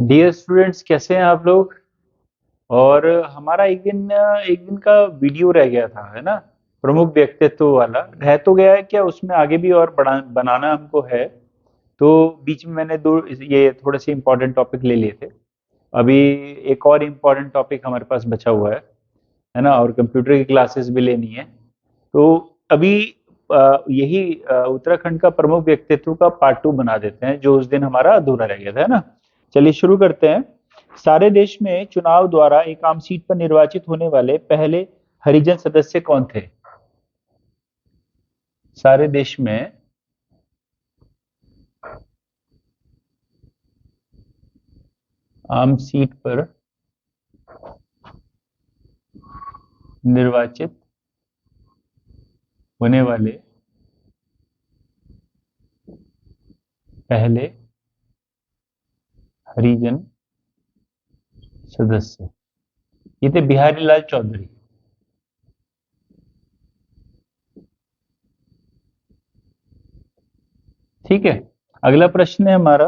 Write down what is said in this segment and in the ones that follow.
Dear students, कैसे हैं आप लोग। और हमारा एक दिन का वीडियो रह गया था, है ना। प्रमुख व्यक्तित्व वाला रह तो गया है क्या, उसमें आगे भी और बनाना हमको है। तो बीच में मैंने दो ये थोड़े से इंपॉर्टेंट टॉपिक ले लिए थे। अभी एक और इम्पोर्टेंट टॉपिक हमारे पास बचा हुआ है ना, और कंप्यूटर की क्लासेस भी लेनी है। तो अभी यही उत्तराखंड का प्रमुख व्यक्तित्व का पार्ट टू बना देते हैं, जो उस दिन हमारा अधूरा रह गया था, है ना। चलिए शुरू करते हैं। सारे देश में चुनाव द्वारा एक आम सीट पर निर्वाचित होने वाले पहले हरिजन सदस्य कौन थे। सारे देश में आम सीट पर निर्वाचित होने वाले पहले हरिजन सदस्य, ये थे बिहारी लाल चौधरी। ठीक है। अगला प्रश्न है हमारा,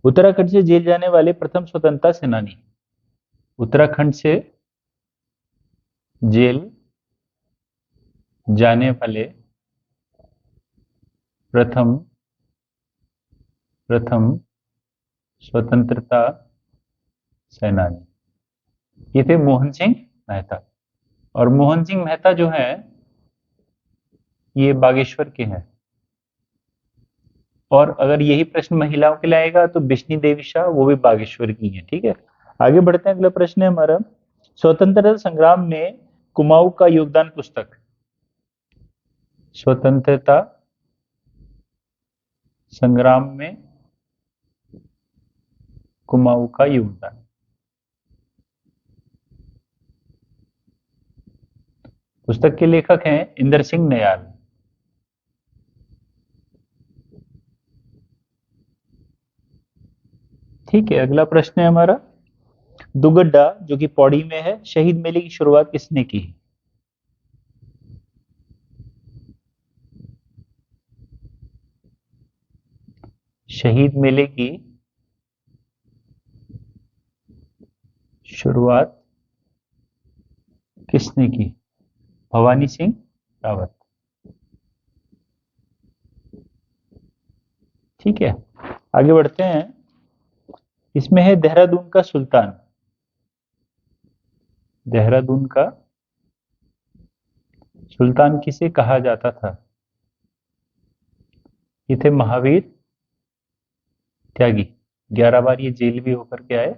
उत्तराखंड से जेल जाने वाले प्रथम स्वतंत्रता सेनानी। उत्तराखंड से जेल जाने वाले प्रथम प्रथम स्वतंत्रता सेनानी, ये थे मोहन सिंह मेहता। और मोहन सिंह मेहता जो है, ये बागेश्वर के हैं। और अगर यही प्रश्न महिलाओं के लिए आएगा तो बिश्नी देवी शाह, वो भी बागेश्वर की हैं। ठीक है। आगे बढ़ते हैं। अगला प्रश्न है हमारा, स्वतंत्रता संग्राम में कुमाऊं का योगदान पुस्तक। स्वतंत्रता संग्राम में कुमाऊं का योगदान, पुस्तक के लेखक हैं इंदर सिंह नयाल। ठीक है। अगला प्रश्न है हमारा, दुगड्डा जो कि पौड़ी में है, शहीद मेले की शुरुआत किसने की। शहीद मेले की शुरुआत किसने की। भवानी सिंह रावत। ठीक है। आगे बढ़ते हैं। इसमें है देहरादून का सुल्तान। देहरादून का सुल्तान किसे कहा जाता था। ये थे महावीर त्यागी। 11 बार ये जेल भी होकर के आए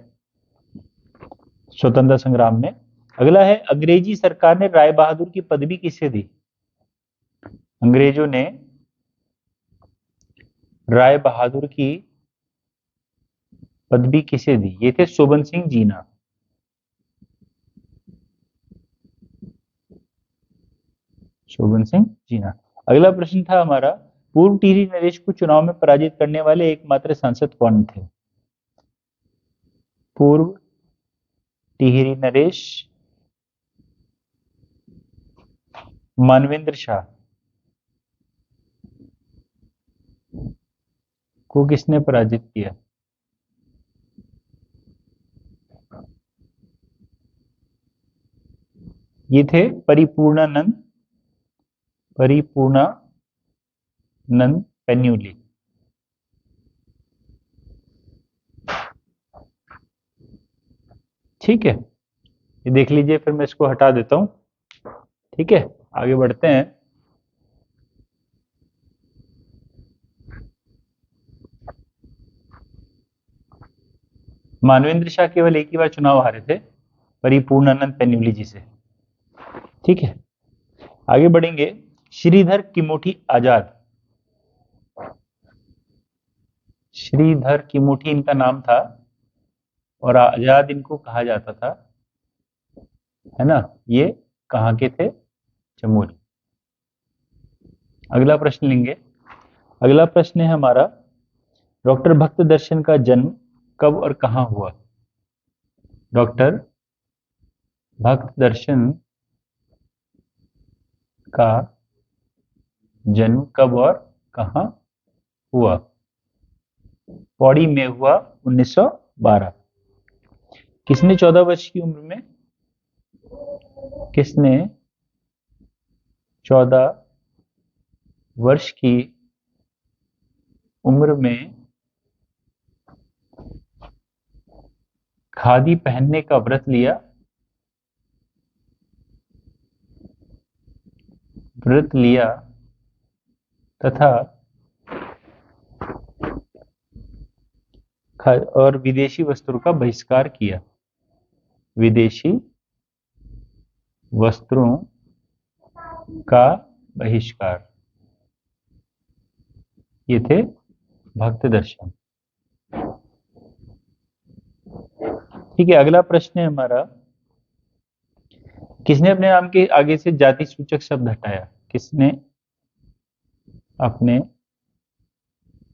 स्वतंत्रता संग्राम में। अगला है, अंग्रेजी सरकार ने राय बहादुर की पदवी किसे दी। अंग्रेजों ने राय बहादुर की पदवी किसे दी। ये थे शोभन सिंह जीना। शोभन सिंह जीना। अगला प्रश्न था हमारा, पूर्व टिहरी नरेश को चुनाव में पराजित करने वाले एकमात्र सांसद कौन थे। पूर्व टिहरी नरेश मानवेंद्र शाह को किसने पराजित किया। ये थे परिपूर्णानंद पेन्यूली। ठीक है। ये देख लीजिए, फिर मैं इसको हटा देता हूं। ठीक है। आगे बढ़ते हैं। मानवेंद्र शाह केवल एक ही बार चुनाव हारे थे, परिपूर्णानंद पेन्यूली जी से। ठीक है। आगे बढ़ेंगे। श्रीधर किमोठी आजाद। श्रीधर किमोठी इनका नाम था, और आजाद इनको कहा जाता था, है ना। ये कहाँ के थे, चमोली। अगला प्रश्न लेंगे। अगला प्रश्न है हमारा, डॉक्टर भक्त दर्शन का जन्म कब और कहाँ हुआ। डॉक्टर भक्त दर्शन का जन्म कब और कहाँ हुआ। पौड़ी में हुआ 1912। किसने 14 वर्ष की उम्र में, किसने 14 वर्ष की उम्र में खादी पहनने का व्रत लिया, तथा और विदेशी वस्त्रों का बहिष्कार किया। विदेशी वस्त्रों का बहिष्कार, ये थे भक्त दर्शन। ठीक है, अगला प्रश्न है हमारा, किसने अपने नाम के आगे से जाति सूचक शब्द हटाया? किसने अपने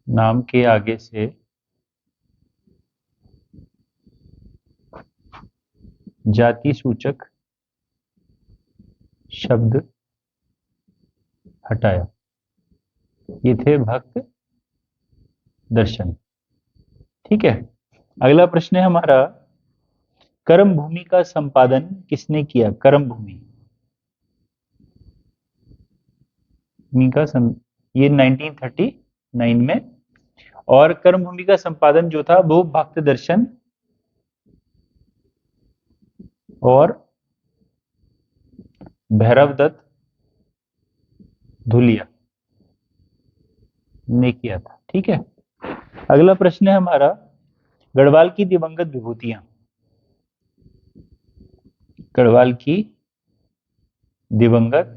नाम के आगे से जाति सूचक शब्द हटाया? ये थे भक्त दर्शन। ठीक है, अगला प्रश्न है हमारा, कर्म भूमि का संपादन किसने किया? कर्म भूमि का ये 1939 में, और कर्म भूमि का संपादन जो था वो भक्त दर्शन और भैरवदत्त धुलिया ने किया था। ठीक है, अगला प्रश्न है हमारा, गढ़वाल की दिवंगत विभूतियां। गढ़वाल की दिवंगत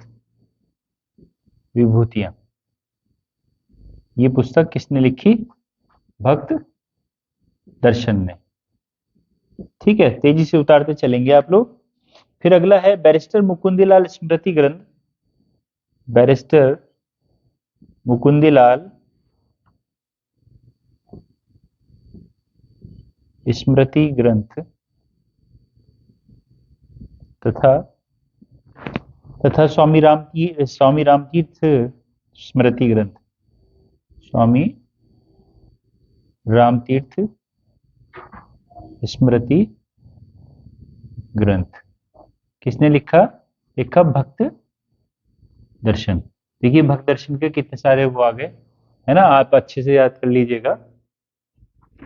विभूतियां, ये पुस्तक किसने लिखी? भक्त दर्शन ने। ठीक है, तेजी से उतारते चलेंगे आप लोग। फिर अगला है बैरिस्टर मुकुंदीलाल स्मृति ग्रंथ। बैरिस्टर मुकुंदीलाल स्मृति ग्रंथ तथा स्वामी रामतीर्थ स्मृति ग्रंथ। स्वामी रामतीर्थ स्मृति ग्रंथ किसने लिखा? लिखा भक्त दर्शन। देखिए भक्त दर्शन के कितने सारे वो आ गए, है ना, आप अच्छे से याद कर लीजिएगा।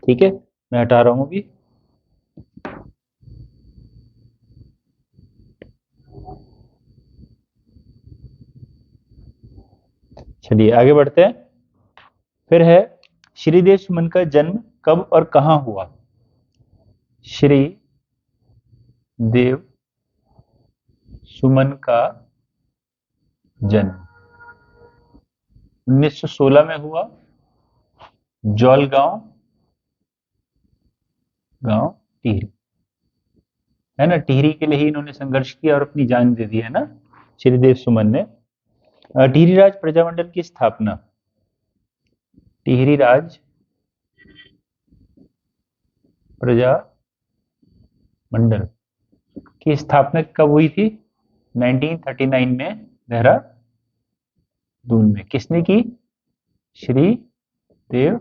ठीक है, मैं हटा रहा हूं अभी। चलिए आगे बढ़ते हैं। फिर है, श्रीदेव सुमन का जन्म कब और कहां हुआ? श्री देव सुमन का जन्म 1916 में हुआ, जौलगांव टिहरी, है ना। टिहरी के लिए ही इन्होंने संघर्ष किया और अपनी जान दे दी, है ना, श्रीदेव सुमन ने। टिहरी राज प्रजामंडल की स्थापना, टिहरी राज प्रजामंडल की स्थापना कब हुई थी? 1939 में देहरादून में। किसने की? श्री देव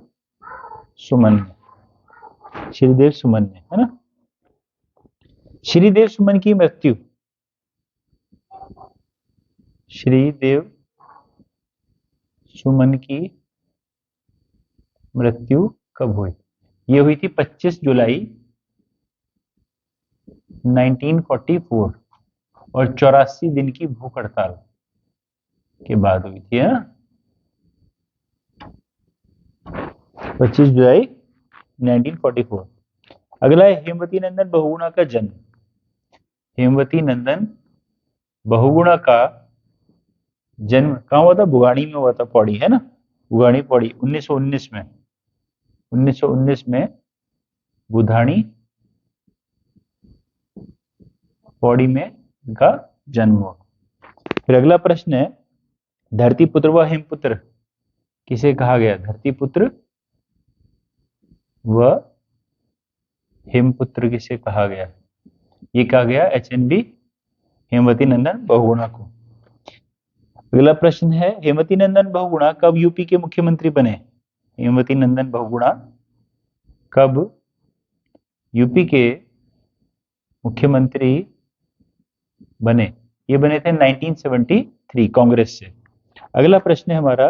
सुमन ने, श्रीदेव सुमन ने, है ना। श्रीदेव सुमन की मृत्यु, श्रीदेव सुमन की मृत्यु कब हुई? ये हुई थी 25 जुलाई 1944 और 84 दिन की भूख हड़ताल के बाद हुई थी, है ना। 25 जुलाई 1944। अगला है हेमवती नंदन बहुगुणा का जन्म। हेमवती नंदन बहुगुणा का जन्म कहाँ हुआ था? बुगाड़ी में हुआ था, पौड़ी, है ना, बुगाड़ी पौड़ी 1919 में। 1919 में बुधानी पौड़ी में इनका जन्म हुआ। फिर अगला प्रश्न है, धरतीपुत्र व हेमपुत्र किसे कहा गया? धरतीपुत्र व हेमपुत्र किसे कहा गया? ये कहा गया HNB हेमवती नंदन बहुगुणा को। अगला प्रश्न है, हेमवती नंदन बहुगुणा कब यूपी के मुख्यमंत्री बने? हेमवती नंदन बहुगुणा कब यूपी के मुख्यमंत्री बने? ये बने थे 1973 कांग्रेस से। अगला प्रश्न है हमारा,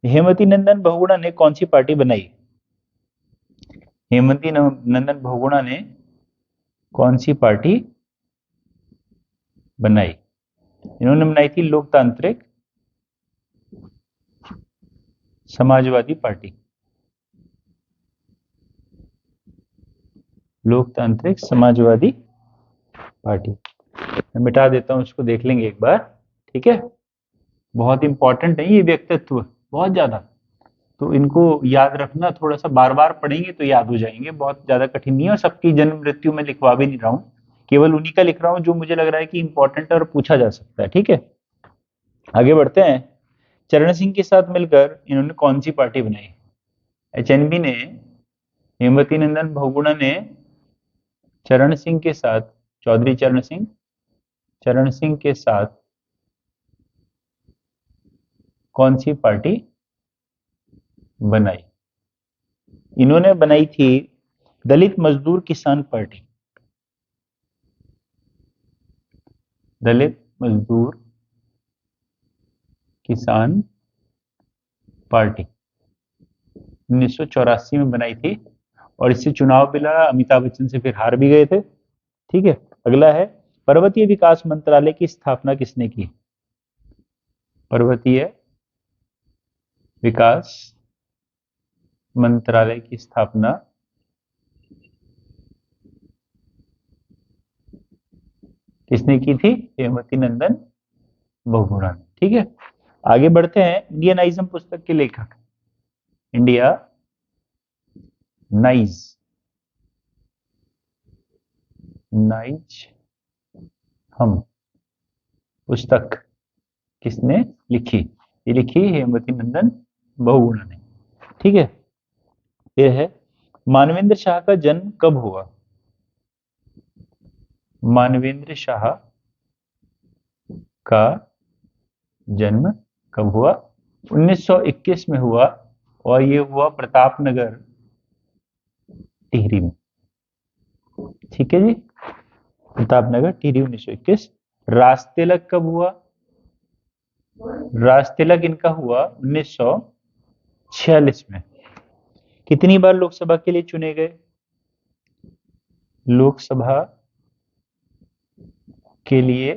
हेमवती नंदन बहुगुणा ने कौन सी पार्टी बनाई? हेमवती नंदन बहुगुणा ने कौन सी पार्टी बनाई? इन्होंने बनाई थी लोकतांत्रिक समाजवादी पार्टी। लोकतांत्रिक समाजवादी पार्टी। मैं मिटा देता हूं, इसको देख लेंगे एक बार, ठीक है। बहुत इंपॉर्टेंट है ये व्यक्तित्व, बहुत ज्यादा, तो इनको याद रखना, थोड़ा सा बार बार पढ़ेंगे तो याद हो जाएंगे। बहुत ज्यादा कठिन नहीं है, और सबकी जन्म मृत्यु में लिखवा भी नहीं रहा हूँ, केवल उन्हीं का लिख रहा हूँ जो मुझे लग रहा है कि इंपॉर्टेंट है और पूछा जा सकता है, ठीक है। आगे बढ़ते हैं। चरण सिंह के साथ मिलकर इन्होंने कौन सी पार्टी बनाई? एचएनबी ने, हेमवती नंदन बहुगुणा ने चरण सिंह के साथ, चौधरी चरण सिंह के साथ कौन सी पार्टी बनाई? इन्होंने बनाई थी दलित मजदूर किसान पार्टी। दलित मजदूर किसान पार्टी 1984 में बनाई थी, और इससे चुनाव भी लड़ा, अमिताभ बच्चन से फिर हार भी गए थे, ठीक है। अगला है, पर्वतीय विकास मंत्रालय की स्थापना किसने की? पर्वतीय विकास मंत्रालय की स्थापना किसने की थी? हेमवती नंदन बहुगुणा ने, ठीक है। आगे बढ़ते हैं। इंडियनाइज्म पुस्तक के लेखक, इंडिया नाइज हम पुस्तक किसने लिखी? ये लिखी हेमवती नंदन बहुगुणा ने, ठीक है। फिर है, मानवेंद्र शाह का जन्म कब हुआ? मानवेंद्र शाह का जन्म कब हुआ? 1921 में हुआ, और ये हुआ प्रतापनगर टिहरी में, ठीक है जी। प्रतापनगर टिहरी 1921। राजतिलक कब हुआ? राजतिलक इनका हुआ 1946 में। कितनी बार लोकसभा के लिए चुने गए? लोकसभा के लिए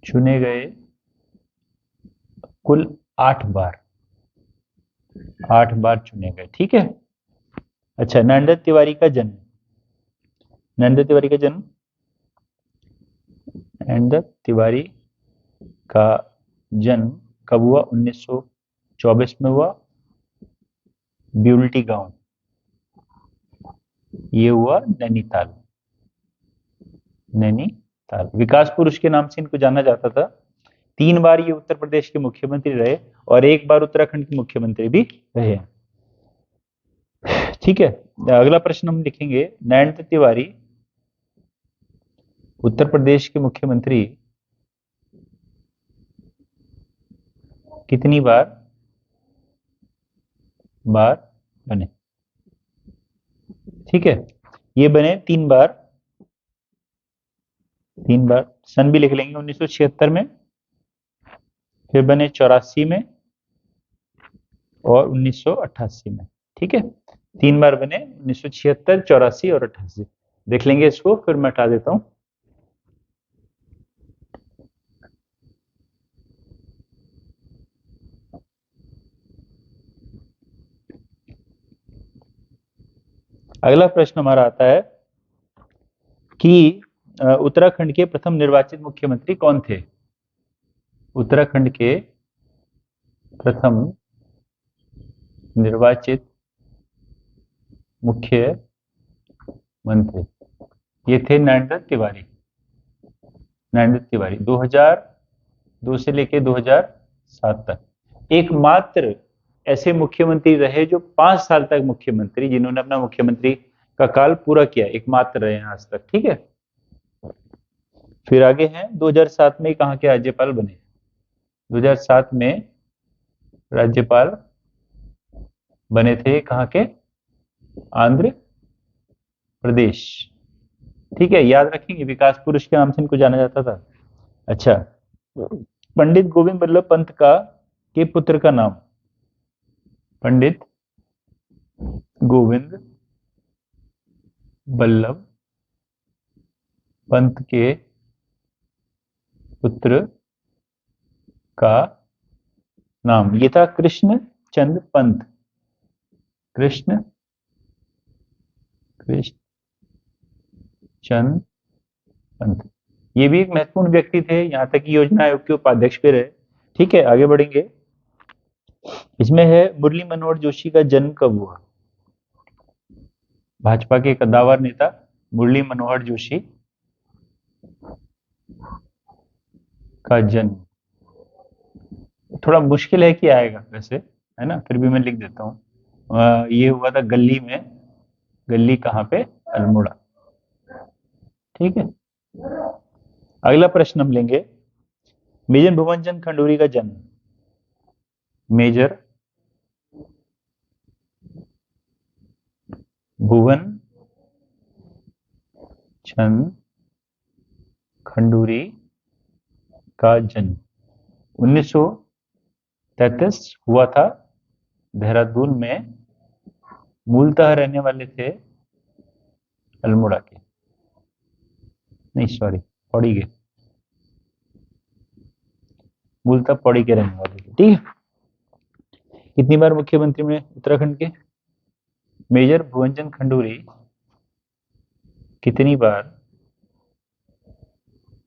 चुने गए कुल 8 बार, 8 बार चुने गए, ठीक है। अच्छा, नरेंद्र तिवारी का जन्म, नरेंद्र तिवारी का जन्म, नरेंद्र तिवारी का जन्म कब हुआ? 1924 में हुआ, ब्यूल्टी गांव, ये हुआ नैनीताल, नैनीताल। विकास पुरुष के नाम से इनको जाना जाता था। 3 बार ये उत्तर प्रदेश के मुख्यमंत्री रहे, और 1 बार उत्तराखंड के मुख्यमंत्री भी रहे हैं, ठीक है। अगला प्रश्न हम लिखेंगे, नरेंद्र तिवारी उत्तर प्रदेश के मुख्यमंत्री कितनी बार बने? ठीक है, ये बने 3 बार, 3 बार। सन भी लिख लेंगे, 1976 में, फिर बने 84 में, और 1988 में, ठीक है। 3 बार बने, 1976, 84 और 88। देख लेंगे इसको, फिर मैं हटा देता हूं। अगला प्रश्न हमारा आता है कि उत्तराखंड के प्रथम निर्वाचित मुख्यमंत्री कौन थे? उत्तराखंड के प्रथम निर्वाचित मुख्यमंत्री, ये थे नरेंद्र तिवारी। नरेंद्र तिवारी 2002 से लेके 2007 तक एकमात्र ऐसे मुख्यमंत्री रहे जो 5 साल तक मुख्यमंत्री, जिन्होंने अपना मुख्यमंत्री का काल पूरा किया, एकमात्र रहे हैं आज तक, ठीक है। फिर आगे हैं, 2007 में कहां के राज्यपाल बने? 2007 में राज्यपाल बने थे कहाँ के? आंध्र प्रदेश। ठीक है, याद रखेंगे, विकास पुरुष के नाम से इनको जाना जाता था। अच्छा, पंडित गोविंद बल्लभ पंत का के पुत्र का नाम? पंडित गोविंद बल्लभ पंत के पुत्र का नाम? ये था कृष्ण चंद पंत। कृष्ण कृष्ण चंद पंत, ये भी एक महत्वपूर्ण व्यक्ति थे, यहां तक कि योजना आयोग के उपाध्यक्ष भी रहे। ठीक है, आगे बढ़ेंगे। इसमें है मुरली मनोहर जोशी का जन्म कब हुआ? भाजपा के कद्दावर नेता मुरली मनोहर जोशी का जन्म, थोड़ा मुश्किल है कि आएगा वैसे, है ना, फिर भी मैं लिख देता हूँ। ये हुआ था गल्ली में। गल्ली कहाँ पे? अल्मोड़ा। ठीक है, अगला प्रश्न हम लेंगे। मेजर भुवनचंद खंडूरी का जन्म? मेजर भुवन चंद खंडूरी का जन्म 1933 हुआ था देहरादून में। मूलतः रहने वाले थे अल्मोड़ा के, नहीं सॉरी, पौड़ी के। मूलतः पौड़ी के रहने वाले थे। ठीक है, कितनी बार मुख्यमंत्री बने उत्तराखंड के? मेजर भुवनचंद खंडूरी कितनी बार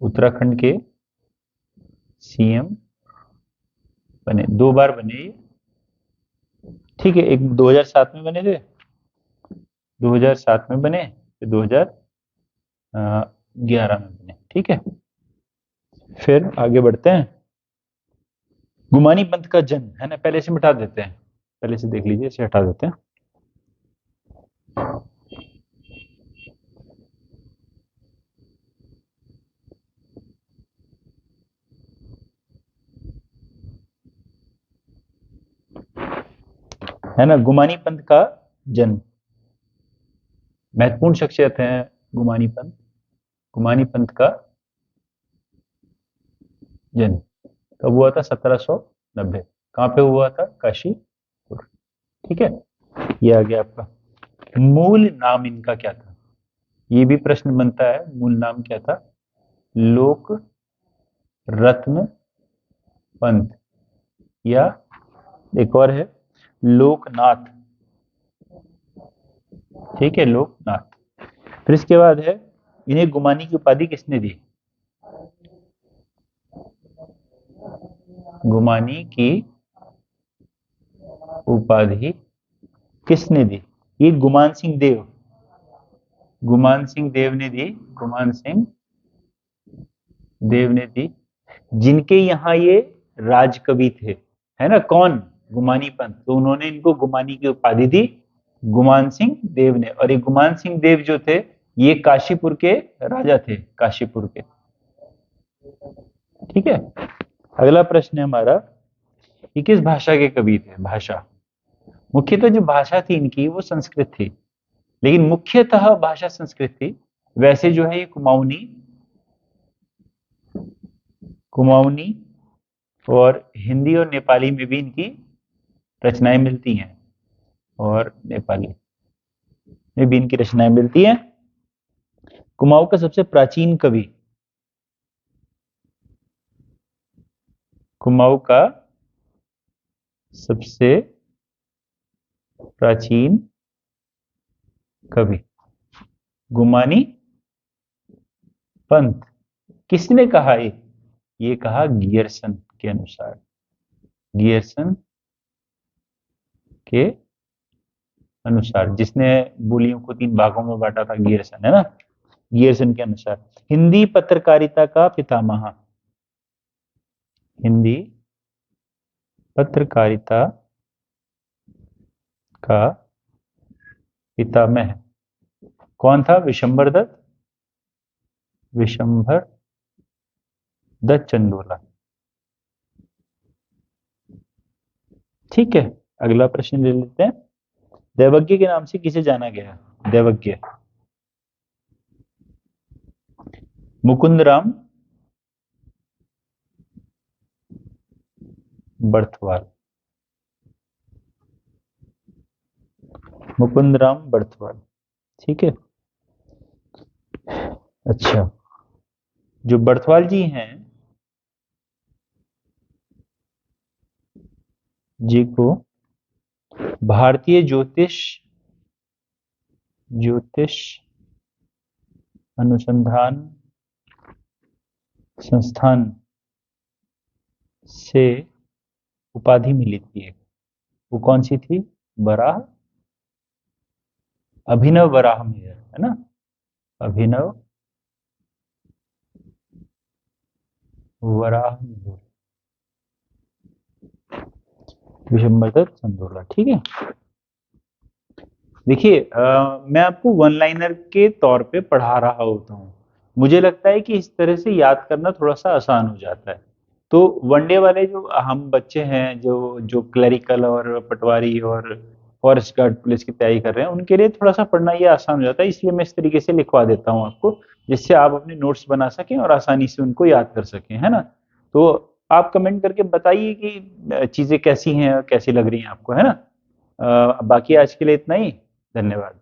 उत्तराखंड के सीएम बने? 2 बार बने ये। ठीक है, एक 2007 में बने थे, 2007 में बने, फिर 2011 में बने। ठीक है, फिर आगे बढ़ते हैं। गुमानी पंथ का जन्म, है ना, पहले से मिटा देते हैं, पहले से देख लीजिए, इसे हटा देते हैं। है ना, गुमानी पंथ का जन्म, महत्वपूर्ण शख्सियत है गुमानी पंथ। गुमानी पंथ का जन्म कब हुआ था? 1790। कहां पे हुआ था? काशीपुर। ठीक है, ये आ गया आपका। मूल नाम इनका क्या था? ये भी प्रश्न बनता है, मूल नाम क्या था? लोक रत्न पंथ, या एक और है लोकनाथ। ठीक है, लोकनाथ। फिर इसके बाद है, इन्हें गुमानी की उपाधि किसने दी? गुमानी की उपाधि किसने दी? ये गुमान सिंह देव, गुमान सिंह देव ने दी, गुमान सिंह देव ने दी, जिनके यहाँ ये राजकवि थे। है ना, कौन? गुमानी पंथ, तो उन्होंने इनको गुमानी की उपाधि दी, गुमान सिंह देव ने। और ये गुमान सिंह देव जो थे, ये काशीपुर के राजा थे, काशीपुर के। ठीक है, अगला प्रश्न है हमारा, ये किस भाषा के कवि थे? भाषा, मुख्यतः जो भाषा थी इनकी वो संस्कृत थी, लेकिन मुख्यतः भाषा संस्कृत थी। वैसे जो है ये कुमाऊनी, कुमाऊनी और हिंदी और नेपाली में भी इनकी रचनाएं मिलती हैं, और नेपाली में भी इनकी रचनाएं मिलती हैं। कुमाऊं का सबसे प्राचीन कवि, कुमाऊं का सबसे प्राचीन कवि गुमानी पंथ। किसने कहा ये कहा गियरसन के अनुसार, गियरसन के अनुसार, जिसने बोलियों को 3 भागों में बांटा था, गियरसन, है ना, गियरसन के अनुसार। हिंदी पत्रकारिता का पितामह, हिंदी पत्रकारिता का पितामह कौन था? विशंभर दत्त, विशंभर दत्त चंदोला। ठीक है, अगला प्रश्न ले लेते हैं। दैवज्ञ के नाम से किसे जाना गया? दैवज्ञ। मुकुंदराम बर्थवाल। मुकुंदराम बर्थवाल, ठीक है। अच्छा, जो बर्थवाल जी हैं जी को भारतीय ज्योतिष अनुसंधान संस्थान से उपाधि मिली थी एक। वो कौन सी थी? वराह, अभिनव वराह मेहर, है ना? अभिनव वराह मेहर, विशंबर दत्त संदोला, ठीक है। देखिए, मैं आपको वन लाइनर के तौर पे पढ़ा रहा होता हूँ। मुझे लगता है कि इस तरह से याद करना थोड़ा सा आसान हो जाता है। तो वनडे वाले जो हम बच्चे हैं, जो जो क्लरिकल और पटवारी और फॉरेस्ट गार्ड पुलिस की तैयारी कर रहे हैं, उनके लिए थोड़ा सा पढ़ना ये आसान हो जाता है। इसलिए मैं इस तरीके से लिखवा देता हूँ आपको, जिससे आप अपने नोट्स बना सकें और आसानी से उनको याद कर सकें, है ना? तो आप कमेंट करके बताइए कि चीजें कैसी हैं और कैसी लग रही हैं आपको, है ना? बाकी आज के लिए इतना ही। धन्यवाद।